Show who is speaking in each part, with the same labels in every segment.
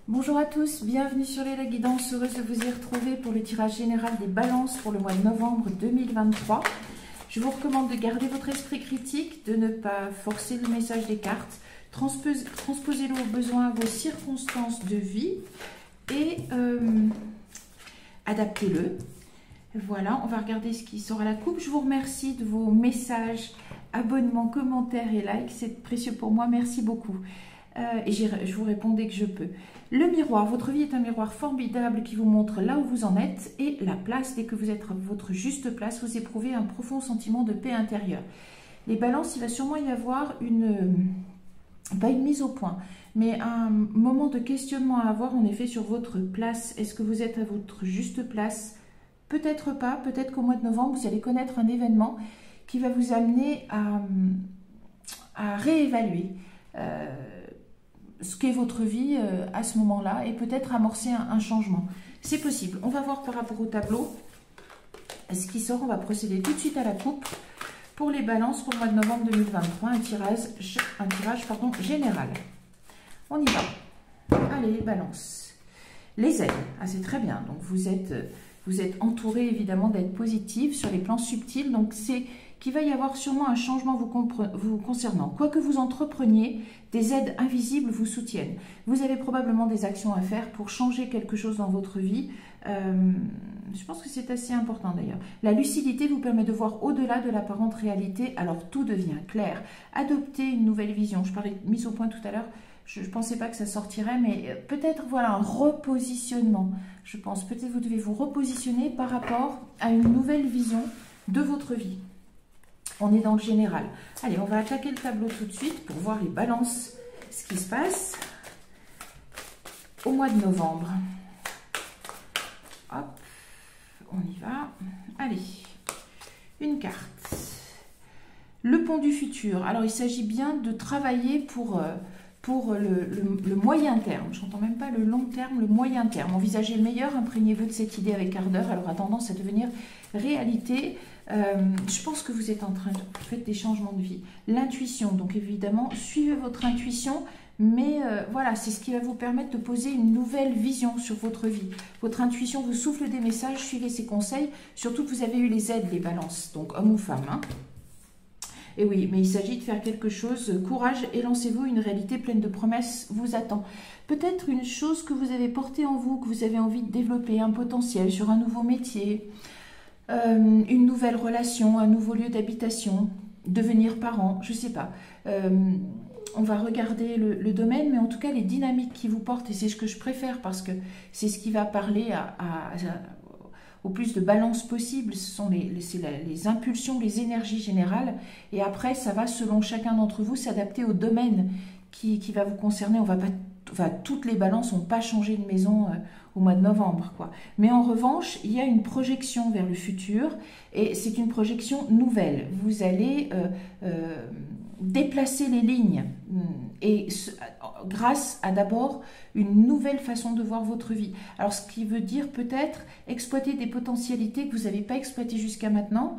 Speaker 1: Bonjour à tous, bienvenue sur les guidances, heureuse de vous y retrouver pour le tirage général des balances pour le mois de novembre 2023. Je vous recommande de garder votre esprit critique, de ne pas forcer le message des cartes, transposez-le aux besoins, à vos circonstances de vie et adaptez-le. Voilà, on va regarder ce qui sort à la coupe. Je vous remercie de vos messages, abonnements, commentaires et likes, c'est précieux pour moi, merci beaucoup. Et je vous réponds dès que je peux. Le miroir, votre vie est un miroir formidable qui vous montre là où vous en êtes et la place. Dès que vous êtes à votre juste place, vous éprouvez un profond sentiment de paix intérieure. Les balances, il va sûrement y avoir pas une mise au point, mais un moment de questionnement à avoir en effet sur votre place. Est-ce que vous êtes à votre juste place? Peut-être pas, peut-être qu'au mois de novembre, vous allez connaître un événement qui va vous amener à réévaluer ce qu'est votre vie à ce moment-là et peut-être amorcer un changement. C'est possible. On va voir par rapport au tableau ce qui sort. On va procéder tout de suite à la coupe pour les balances pour le mois de novembre 2023. Un tirage général. On y va. Allez, les balances. Les aides. Ah, c'est très bien. Donc, vous êtes entouré évidemment d'aides positives sur les plans subtils. Donc, c'est qu'il va y avoir sûrement un changement vous concernant. Quoi que vous entrepreniez, des aides invisibles vous soutiennent. Vous avez probablement des actions à faire pour changer quelque chose dans votre vie. Je pense que c'est assez important d'ailleurs. La lucidité vous permet de voir au-delà de l'apparente réalité, alors tout devient clair. Adoptez une nouvelle vision. Je parlais de mise au point tout à l'heure. Je ne pensais pas que ça sortirait, mais peut-être voilà un repositionnement. Je pense peut-être vous devez vous repositionner par rapport à une nouvelle vision de votre vie. On est dans le général. Allez, on va attaquer le tableau tout de suite pour voir les balances, ce qui se passe au mois de novembre. Hop, on y va. Allez, une carte. Le pont du futur. Alors, il s'agit bien de travailler pour le moyen terme. Je n'entends même pas le long terme, le moyen terme. Envisagez le meilleur, imprégnez-vous de cette idée avec ardeur. Elle aura tendance à devenir réalité. Je pense que vous êtes en train de faire des changements de vie. L'intuition, donc évidemment, suivez votre intuition, mais voilà, c'est ce qui va vous permettre de poser une nouvelle vision sur votre vie. Votre intuition vous souffle des messages, suivez ses conseils, surtout que vous avez eu les aides, les balances, donc homme ou femme. Hein. Et oui, mais il s'agit de faire quelque chose, courage et lancez-vous, une réalité pleine de promesses vous attend. Peut-être une chose que vous avez portée en vous, que vous avez envie de développer, un potentiel sur un nouveau métier, une nouvelle relation, un nouveau lieu d'habitation, devenir parent, je ne sais pas. On va regarder le domaine, mais en tout cas les dynamiques qui vous portent, et c'est ce que je préfère parce que c'est ce qui va parler au plus de balance possible. Ce sont les impulsions, les énergies générales, et après ça va selon chacun d'entre vous s'adapter au domaine qui va vous concerner. On va pas, enfin, toutes les balances n'ont pas changé de maison au mois de novembre, quoi. Mais en revanche, il y a une projection vers le futur et c'est une projection nouvelle. Vous allez déplacer les lignes et grâce à d'abord une nouvelle façon de voir votre vie. Alors, ce qui veut dire peut-être exploiter des potentialités que vous n'avez pas exploitées jusqu'à maintenant.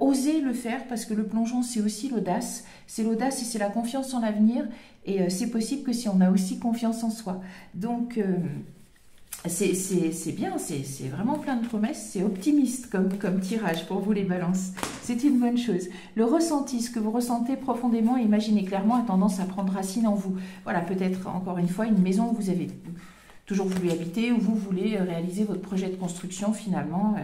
Speaker 1: Osez le faire parce que le plongeon, c'est aussi l'audace. C'est l'audace et c'est la confiance en l'avenir. Et c'est possible que si on a aussi confiance en soi. Donc, c'est bien, c'est vraiment plein de promesses, c'est optimiste comme tirage pour vous les balances. C'est une bonne chose. Le ressenti, ce que vous ressentez profondément, imaginez clairement, a tendance à prendre racine en vous. Voilà, peut-être encore une fois une maison où vous avez toujours voulu habiter, où vous voulez réaliser votre projet de construction finalement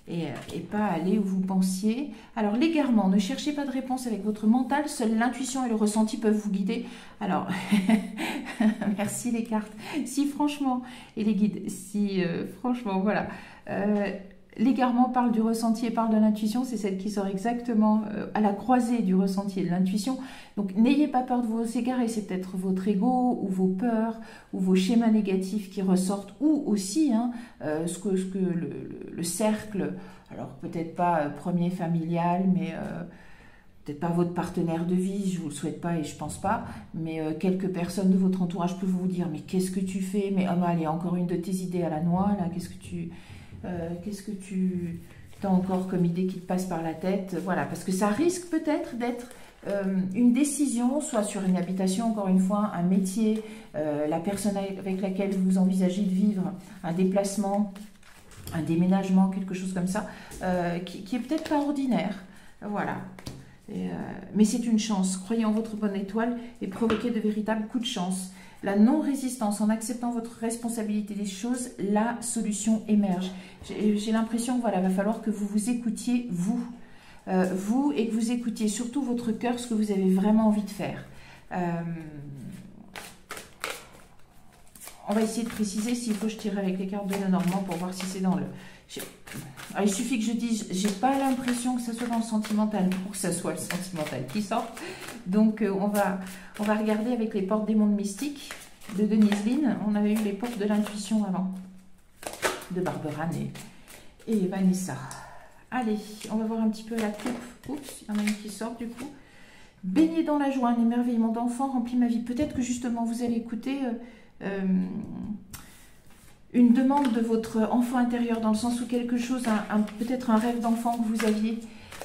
Speaker 1: et pas aller où vous pensiez. Alors l'égarement, ne cherchez pas de réponse avec votre mental, seule l'intuition et le ressenti peuvent vous guider. Alors, merci les cartes. Si franchement, et les guides, si franchement, voilà, l'égarement parle du ressenti et parle de l'intuition, c'est celle qui sort exactement à la croisée du ressenti et de l'intuition. Donc n'ayez pas peur de vous égarer, c'est peut-être votre ego ou vos peurs ou vos schémas négatifs qui ressortent, ou aussi hein, ce que le cercle, alors peut-être pas premier familial, mais peut-être pas votre partenaire de vie, je ne vous le souhaite pas et je ne pense pas, mais quelques personnes de votre entourage peuvent vous dire « mais qu'est-ce que tu fais ?» Mais oh, allez, encore une de tes idées à la noix, là, qu'est-ce que tu as encore comme idée qui te passe par la tête? Voilà, parce que ça risque peut-être d'être une décision, soit sur une habitation, encore une fois, un métier, la personne avec laquelle vous envisagez de vivre, un déplacement, un déménagement, quelque chose comme ça, qui est peut-être pas ordinaire. Voilà. Mais c'est une chance. Croyez en votre bonne étoile et provoquez de véritables coups de chance. La non-résistance, en acceptant votre responsabilité des choses, la solution émerge. J'ai l'impression que voilà, va falloir que vous vous écoutiez, vous, et que vous écoutiez surtout votre cœur, ce que vous avez vraiment envie de faire. On va essayer de préciser, s'il faut je tirerai avec les cartes de Lenormand pour voir si c'est dans le... Alors, il suffit que je dise, j'ai pas l'impression que ça soit dans le sentimental pour que ça soit le sentimental qui sort. Donc on va regarder avec les portes des mondes mystiques de Denise Linn. On avait eu les portes de l'intuition avant, de Barbara et Vanessa. Allez, on va voir un petit peu la coupe. Oups, il y en a une qui sort du coup. Baigner dans la joie, un émerveillement d'enfant remplit ma vie. Peut-être que justement vous allez écouter une demande de votre enfant intérieur, dans le sens où quelque chose, peut-être un rêve d'enfant que vous aviez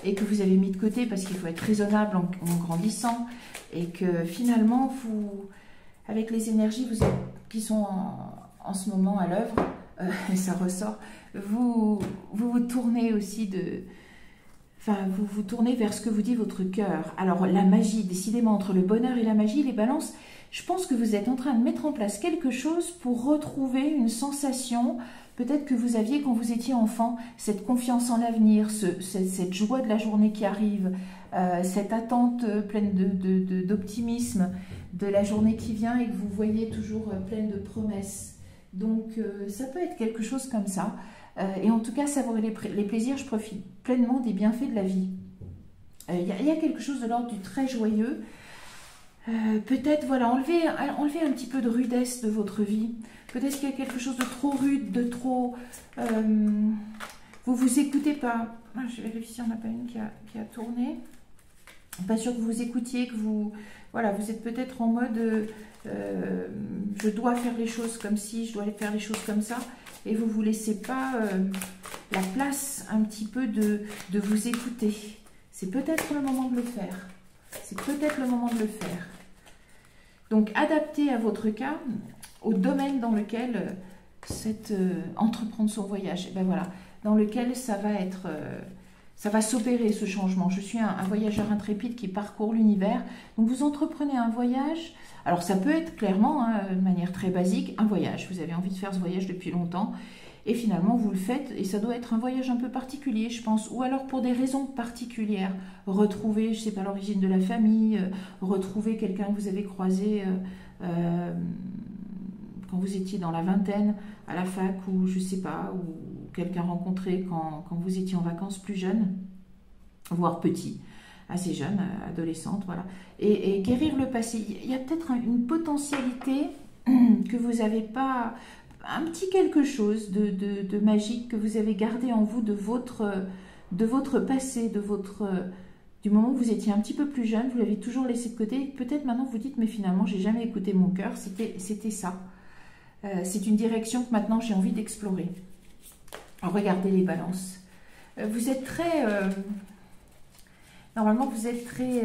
Speaker 1: et que vous avez mis de côté parce qu'il faut être raisonnable en grandissant, et que finalement, avec les énergies qui sont en ce moment à l'œuvre, et ça ressort, vous tournez aussi vous tournez vers ce que vous dit votre cœur. Alors la magie, décidément, entre le bonheur et la magie, les balances, je pense que vous êtes en train de mettre en place quelque chose pour retrouver une sensation, peut-être que vous aviez quand vous étiez enfant, cette confiance en l'avenir, cette joie de la journée qui arrive, cette attente pleine d'optimisme de la journée qui vient, et que vous voyez toujours pleine de promesses. Donc ça peut être quelque chose comme ça. Et en tout cas, savourer les plaisirs, je profite pleinement des bienfaits de la vie. Il y a quelque chose de l'ordre du très joyeux. Peut-être, voilà, enlever un petit peu de rudesse de votre vie. Peut-être qu'il y a quelque chose de trop rude, de trop... vous écoutez pas. Je vais vérifier, il n'y en a pas une qui a tourné. Pas sûr que vous écoutiez, que vous... Voilà, vous êtes peut-être en mode... je dois faire les choses comme ci, je dois faire les choses comme ça. Et vous ne vous laissez pas la place un petit peu de vous écouter. C'est peut-être le moment de le faire. C'est peut-être le moment de le faire. Donc, adaptez à votre cas, au domaine dans lequel entreprendre son voyage, et ben voilà, dans lequel ça va s'opérer ce changement. Je suis un voyageur intrépide qui parcourt l'univers. Donc, vous entreprenez un voyage. Alors, ça peut être clairement, de manière très basique, un voyage. Vous avez envie de faire ce voyage depuis longtemps. Et finalement, vous le faites, et ça doit être un voyage un peu particulier, je pense, ou alors pour des raisons particulières. Retrouver, je ne sais pas, l'origine de la famille, retrouver quelqu'un que vous avez croisé quand vous étiez dans la vingtaine, à la fac, ou je ne sais pas, ou quelqu'un rencontré quand vous étiez en vacances plus jeune, voire petit, assez jeune, adolescente, voilà. Et guérir le passé. Il y a peut-être une potentialité que vous n'avez pas... un petit quelque chose de magique que vous avez gardé en vous de votre passé, du moment où vous étiez un petit peu plus jeune, vous l'avez toujours laissé de côté. Peut-être maintenant vous dites, mais finalement, j'ai jamais écouté mon cœur, c'était ça. C'est une direction que maintenant j'ai envie d'explorer. Regardez les balances. Vous êtes très... normalement, vous êtes très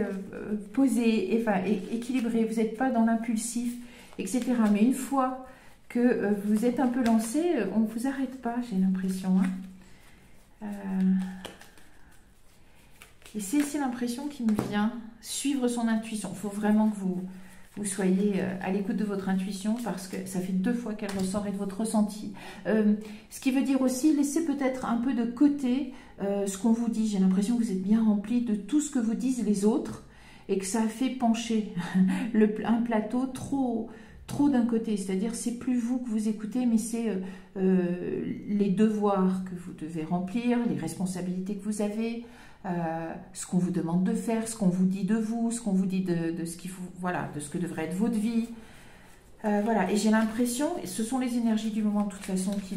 Speaker 1: posé, équilibré, vous n'êtes pas dans l'impulsif, etc. Mais une fois que vous êtes un peu lancé, on ne vous arrête pas, j'ai l'impression. Et c'est l'impression qui me vient, suivre son intuition. Il faut vraiment que vous soyez à l'écoute de votre intuition, parce que ça fait 2 fois qu'elle ressort, et de votre ressenti. Ce qui veut dire aussi, laissez peut-être un peu de côté ce qu'on vous dit. J'ai l'impression que vous êtes bien rempli de tout ce que vous disent les autres, et que ça fait pencher un plateau trop d'un côté, c'est-à-dire c'est plus vous que vous écoutez, mais c'est les devoirs que vous devez remplir, les responsabilités que vous avez, ce qu'on vous demande de faire, ce qu'on vous dit de vous, ce qu'on vous dit de ce qu'il faut, voilà, de ce que devrait être votre vie. Voilà, et j'ai l'impression, et ce sont les énergies du moment de toute façon qui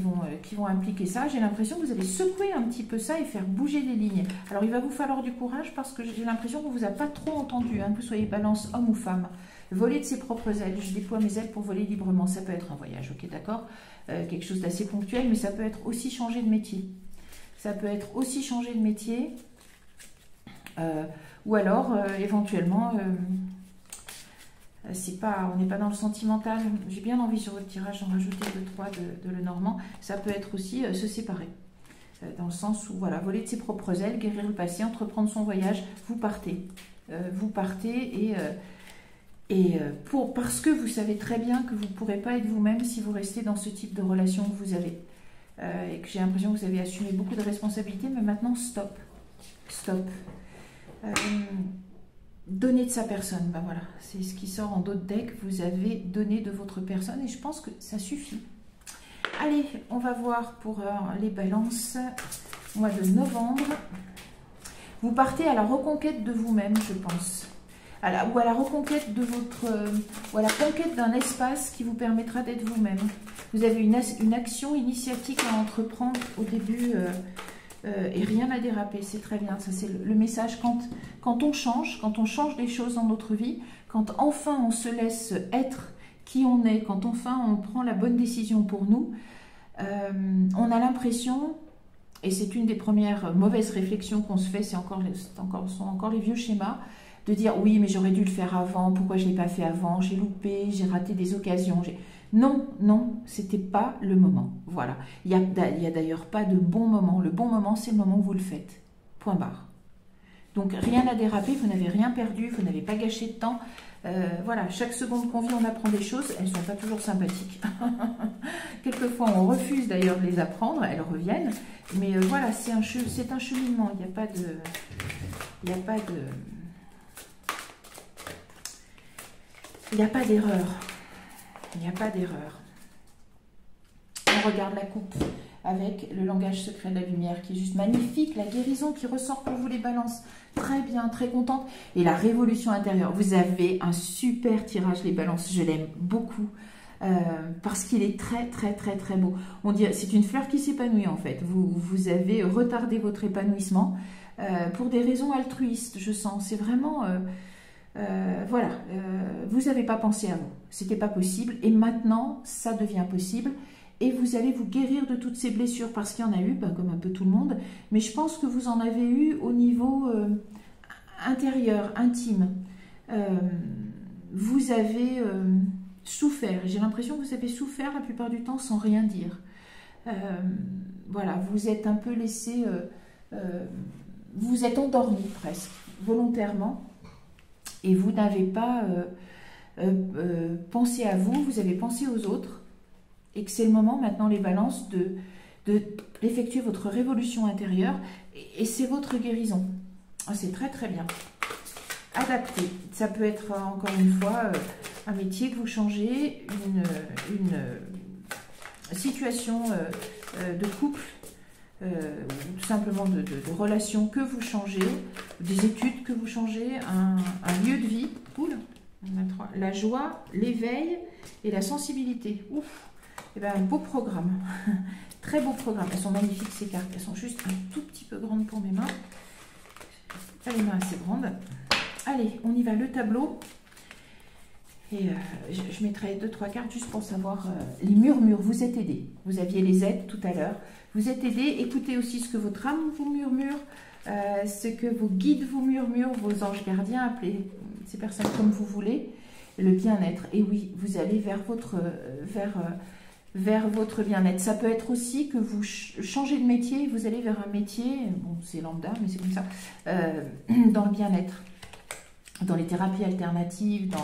Speaker 1: vont impliquer ça, j'ai l'impression que vous allez secouer un petit peu ça et faire bouger les lignes. Alors il va vous falloir du courage, parce que j'ai l'impression qu'on ne vous a pas trop entendu, que vous soyez balance homme ou femme. Voler de ses propres ailes, je déploie mes ailes pour voler librement, ça peut être un voyage, ok, d'accord, quelque chose d'assez ponctuel, mais ça peut être aussi changer de métier. Ça peut être aussi changer de métier, Ou alors, éventuellement, on n'est pas dans le sentimental. J'ai bien envie sur votre tirage d'en rajouter 2-3 de Lenormand. Ça peut être aussi se séparer. Dans le sens où, voilà, voler de ses propres ailes, guérir le passé, entreprendre son voyage, vous partez. Vous partez parce que vous savez très bien que vous ne pourrez pas être vous-même si vous restez dans ce type de relation que vous avez. Et que j'ai l'impression que vous avez assumé beaucoup de responsabilités, mais maintenant, stop. Stop. Donner de sa personne, ben voilà, c'est ce qui sort en dos de deck, vous avez donné de votre personne et je pense que ça suffit. Allez, on va voir pour les balances, mois de novembre. Vous partez à la reconquête de vous-même, je pense. Ou à la reconquête de ou à la conquête d'un espace qui vous permettra d'être vous-même. Vous avez une action initiatique à entreprendre au début et rien à déraper, c'est très bien. Ça, c'est le message quand on change des choses dans notre vie, quand enfin on se laisse être qui on est, quand enfin on prend la bonne décision pour nous, on a l'impression, et c'est une des premières mauvaises réflexions qu'on se fait, sont encore les vieux schémas, de dire oui mais j'aurais dû le faire avant, pourquoi je ne l'ai pas fait avant, j'ai loupé, j'ai raté des occasions. Non, non, c'était pas le moment. Voilà. Il y a d'ailleurs pas de bon moment. Le bon moment, c'est le moment où vous le faites. Point barre. Donc rien à déraper, vous n'avez rien perdu, vous n'avez pas gâché de temps. Voilà, chaque seconde qu'on vit, on apprend des choses. Elles ne sont pas toujours sympathiques. Quelquefois, on refuse d'ailleurs de les apprendre, elles reviennent. Mais voilà, c'est un cheminement. Il n'y a pas de... Il n'y a pas de... Il n'y a pas d'erreur. Il n'y a pas d'erreur. On regarde la coupe avec le langage secret de la lumière qui est juste magnifique. La guérison qui ressort pour vous les balances. Très bien, très contente. Et la révolution intérieure. Vous avez un super tirage les balances. Je l'aime beaucoup. Parce qu'il est très très très très beau. On dit c'est une fleur qui s'épanouit en fait. Vous avez retardé votre épanouissement pour des raisons altruistes, je sens. C'est vraiment... voilà, vous n'avez pas pensé à vous, c'était pas possible et maintenant ça devient possible et vous allez vous guérir de toutes ces blessures parce qu'il y en a eu, comme un peu tout le monde, mais je pense que vous en avez eu au niveau intérieur, intime. Vous avez souffert, j'ai l'impression que vous avez souffert la plupart du temps sans rien dire. Voilà, vous êtes un peu laissé, vous êtes endormi presque, volontairement. Et vous n'avez pas pensé à vous, vous avez pensé aux autres. Et que c'est le moment maintenant, les balances, d'effectuer votre révolution intérieure. Et c'est votre guérison. C'est très très bien. Adapté. Ça peut être encore une fois un métier que vous changez, une situation de couple, tout simplement de relations que vous changez, des études que vous changez, un lieu de vie, cool, la joie, l'éveil et la sensibilité. Ouf, et bien un beau programme, très beau programme. Elles sont magnifiques ces cartes, elles sont juste un tout petit peu grandes pour mes mains, pas les mains assez grandes. Allez, on y va, le tableau. Et je mettrai 2-3 cartes juste pour savoir les murmures. Vous êtes aidés. Vous aviez les aides tout à l'heure. Vous êtes aidés. Écoutez aussi ce que votre âme vous murmure, ce que vos guides vous murmurent, vos anges gardiens, appelez ces personnes comme vous voulez. Le bien-être. Et oui, vous allez vers votre bien-être. Ça peut être aussi que vous changez de métier et vous allez vers un métier, bon, c'est lambda, mais c'est comme ça, dans le bien-être, dans les thérapies alternatives,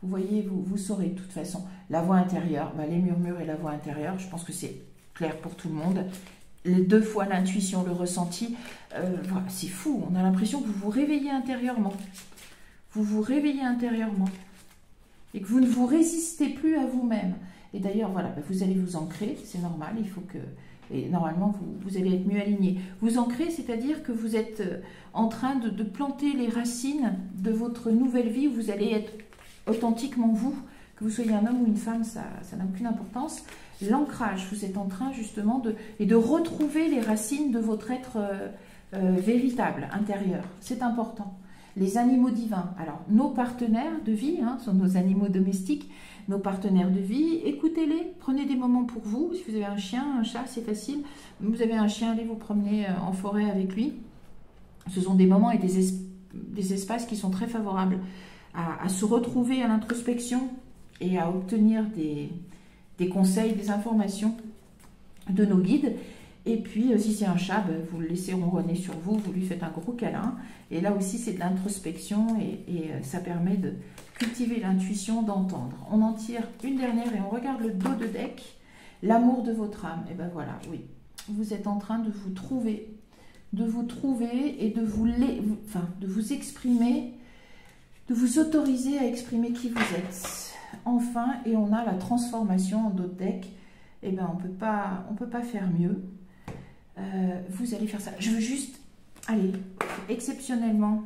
Speaker 1: vous voyez, vous saurez de toute façon. La voix intérieure, les murmures et la voix intérieure, je pense que c'est clair pour tout le monde. Les 2 fois l'intuition, le ressenti, voilà, c'est fou. On a l'impression que vous vous réveillez intérieurement. Vous vous réveillez intérieurement. Et que vous ne vous résistez plus à vous-même. Et d'ailleurs, voilà, vous allez vous ancrer, c'est normal, il faut que... Et normalement, vous allez être mieux aligné. Vous ancrer, c'est-à-dire que vous êtes en train de planter les racines de votre nouvelle vie, où vous allez être authentiquement vous, que vous soyez un homme ou une femme, ça n'a aucune importance. L'ancrage, vous êtes en train justement de retrouver les racines de votre être véritable, intérieur. C'est important. Les animaux divins, alors nos partenaires de vie, sont nos animaux domestiques, nos partenaires de vie, écoutez-les, prenez des moments pour vous. Si vous avez un chien, un chat, c'est facile. Vous avez un chien, allez vous promener en forêt avec lui. Ce sont des moments et des espaces des espaces qui sont très favorables à se retrouver à l'introspection et à obtenir des conseils, des informations de nos guides. Et puis, si c'est un chat, ben, vous le laissez ronronner sur vous, vous lui faites un gros câlin. Et là aussi, c'est de l'introspection et ça permet de cultiver l'intuition, d'entendre. On en tire une dernière et on regarde le dos de deck, l'amour de votre âme. Et ben voilà, oui, vous êtes en train de vous trouver et de vous exprimer, de vous autoriser à exprimer qui vous êtes. Enfin, et on a la transformation en dos de deck. Et ben on peut pas faire mieux. Vous allez faire ça. Je veux juste, allez, exceptionnellement,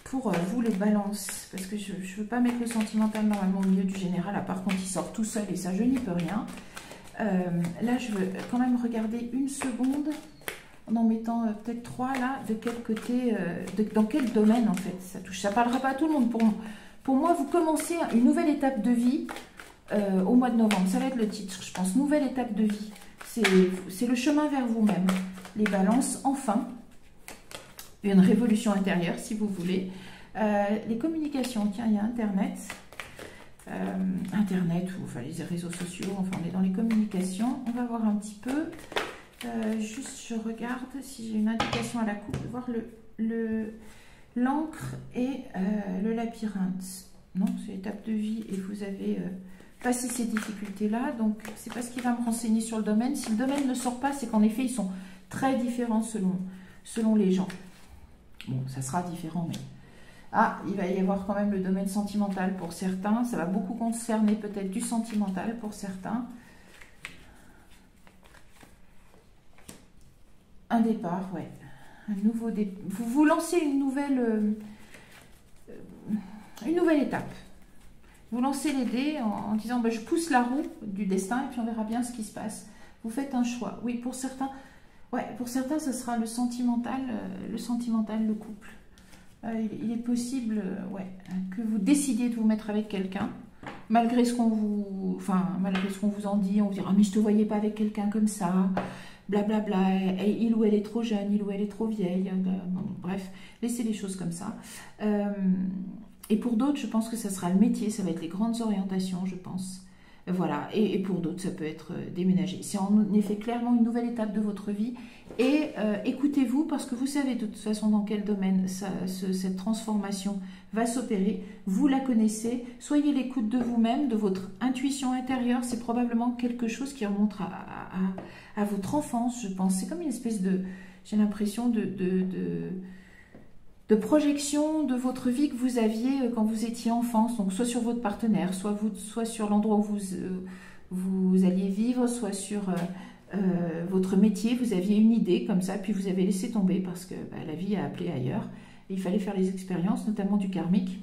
Speaker 1: pour vous les balances, parce que je ne veux pas mettre le sentimental normalement au milieu du général, à part quand il sort tout seul, et ça, je n'y peux rien. Là, je veux quand même regarder une seconde, en mettant peut-être 3 là, de quel côté, dans quel domaine, en fait, ça touche. Ça ne parlera pas à tout le monde. Pour moi, vous commencez une nouvelle étape de vie au mois de novembre. Ça va être le titre, je pense. Nouvelle étape de vie. C'est le chemin vers vous-même. Les balances, enfin. Une révolution intérieure, si vous voulez. Les communications, tiens, il y a Internet. Internet, ou enfin, les réseaux sociaux, enfin, on est dans les communications. On va voir un petit peu. Juste, je regarde si j'ai une indication à la coupe, de voir l'encre et le labyrinthe. Non, c'est l'étape de vie et vous avez passé ces difficultés-là. Donc, c'est pas ce qui va me renseigner sur le domaine. Si le domaine ne sort pas, c'est qu'en effet, ils sont très différents selon les gens. Bon, ça sera différent, mais... Ah, il va y avoir quand même le domaine sentimental pour certains. Ça va beaucoup concerner peut-être du sentimental pour certains. Un départ, ouais. Un nouveau départ. Vous lancez une nouvelle étape. Vous lancez les dés en disant ben, je pousse la roue du destin et puis on verra bien ce qui se passe. Vous faites un choix. Oui, pour certains, ce sera le sentimental, le couple. Il est possible que vous décidiez de vous mettre avec quelqu'un. Malgré ce qu'on vous en dit, on vous dira mais je te voyais pas avec quelqu'un comme ça. Blablabla, il ou elle est trop jeune, il ou elle est trop vieille, bref, laissez les choses comme ça. Et pour d'autres, je pense que ça sera le métier, ça va être les grandes orientations, je pense. Voilà, et pour d'autres, ça peut être déménager. C'est en effet clairement une nouvelle étape de votre vie. Et écoutez-vous, parce que vous savez de toute façon dans quel domaine cette transformation va s'opérer. Vous la connaissez. Soyez l'écoute de vous-même, de votre intuition intérieure. C'est probablement quelque chose qui remonte à votre enfance, je pense. C'est comme une espèce de, j'ai l'impression, de projection de votre vie que vous aviez quand vous étiez enfant, donc soit sur votre partenaire, soit sur l'endroit où vous alliez vivre, soit sur votre métier, vous aviez une idée comme ça, puis vous avez laissé tomber parce que la vie a appelé ailleurs, et il fallait faire les expériences, notamment du karmique,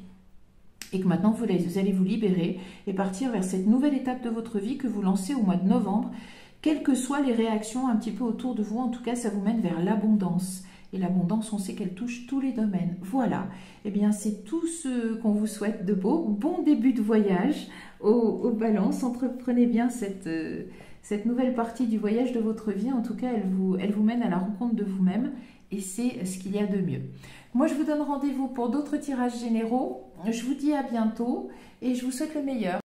Speaker 1: et que maintenant vous allez vous libérer et partir vers cette nouvelle étape de votre vie que vous lancez au mois de novembre, quelles que soient les réactions un petit peu autour de vous, en tout cas ça vous mène vers l'abondance. Et l'abondance, on sait qu'elle touche tous les domaines. Voilà, eh bien c'est tout ce qu'on vous souhaite de beau. Bon début de voyage aux balances. Entreprenez bien cette nouvelle partie du voyage de votre vie. En tout cas, elle vous mène à la rencontre de vous-même. Et c'est ce qu'il y a de mieux. Moi, je vous donne rendez-vous pour d'autres tirages généraux. Je vous dis à bientôt et je vous souhaite le meilleur.